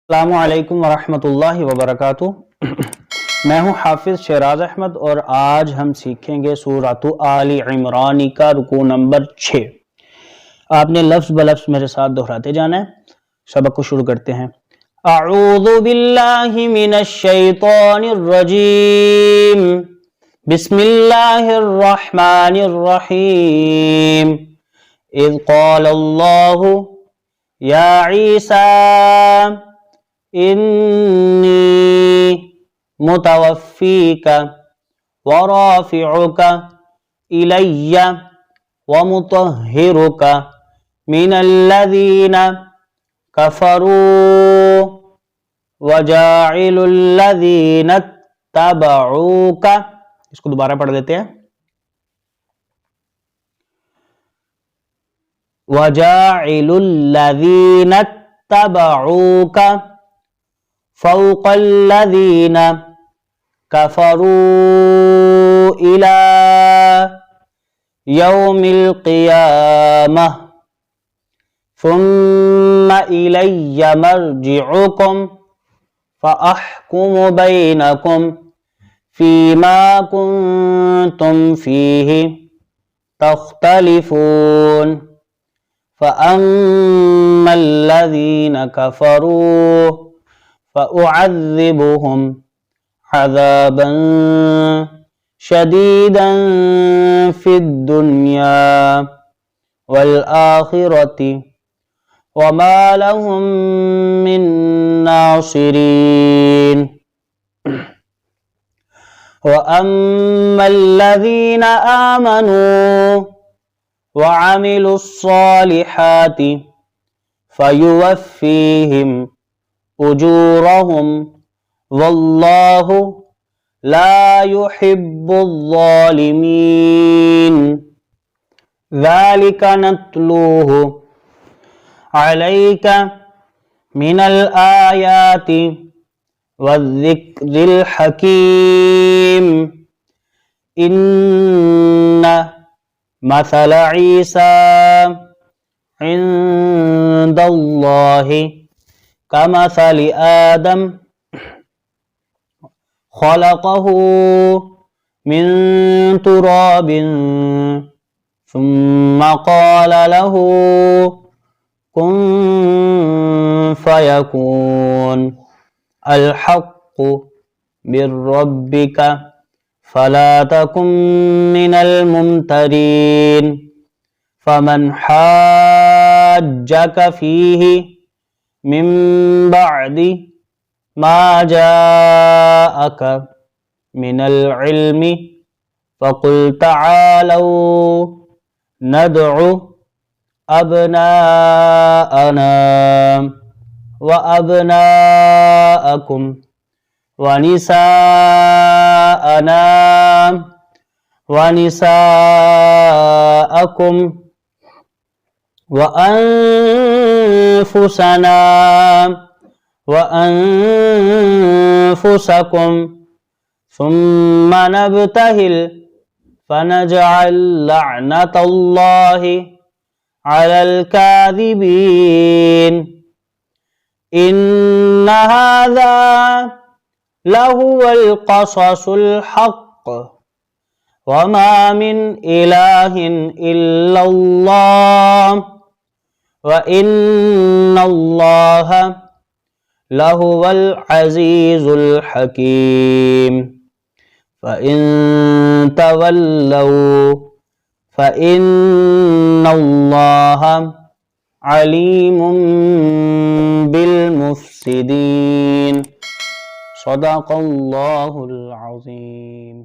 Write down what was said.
अस्सलामुअलैकुम वरहमतुल्लाहि वबरकातुह। मैं हूँ हाफिज़ शहराज अहमद और आज हम सीखेंगे सूरतु आली इमरान का रुकू नंबर 6। आपने लफ्ज़ ब लफ्ज़ मेरे साथ दोहराते जाना है। सबक को शुरू करते हैं। अऊज़ु बिल्लाहि मिनश शैतानिर रजीम, बिस्मिल्लाहिर रहमानिर रहीम। इज़ क़ालल्लाहु या ईसा इन्नी मुतवफ़्फ़ीका व राफ़िउका इलय्या व मुतह्हिरुका मिनल्लज़ीना कफ़रू व जाइलुल्लज़ीना तबऊका। इसको दोबारा पढ़ देते हैं। व जाइलुल्लज़ीना तबऊका फ़ौक़ल्लज़ीना कफ़रू इला यौमिल क़ियामह सुम्मा इलय्या मर्जिउकुम फ़अहकुमु बैनकुम फ़ीमा कुन्तुम फ़ीहि तख्तलिफ़ून फ़अम्मल्लज़ीना कफ़रू फ़अुअज़्ज़िबुहुम अज़ाबन शदीदन फ़िद्दुन्या वल आख़िरति वमा लहुम मिन नासिरीन। व अम्मल्लज़ीना आमनू व अमिलुस्सालिहाति फ़युवफ़्फ़ीहिम उजूरहुम वल्लाहु ला युहिब्बुज़्ज़ालिमीन। ज़ालिका नत्लूहु अलैका मिनल आयाति वज़्ज़िक्रिल हकीम। इन्ना मसल ईसा इंदल्लाहि कमसलि आदम खलक़हु मिन तुराबिन सुम्मा क़ाल लहू कुन फ़यकून। अल हक़्क़ु मिर रब्बिका फला तकुन मिनल मुमतरीन। फमन हाज्जक फ़ीहि मिन बअदि मा जाअक मिनल इल्मि फ़क़ुल तआलौ नदउ अबनाअना व अबनाअकुम व निसाअना व निसाअकुम व अनफुसना व अनफुसकुम सुम्मा नब्तहिल फनजअल लअनतल्लाहि अलल काज़िबीन। इन्न हाज़ा लहुवल क़ससुल हक़्क़ वमा मिन इलाहिन इल्लल्लाह व इन्नल्लाह लहुवल अज़ीज़ुल हकीम। फ़इन तवल्लौ फ़इन्नल्लाह अलीमुम बिल मुफ़्सिदीन। सदक़ल्लाहुल अज़ीम।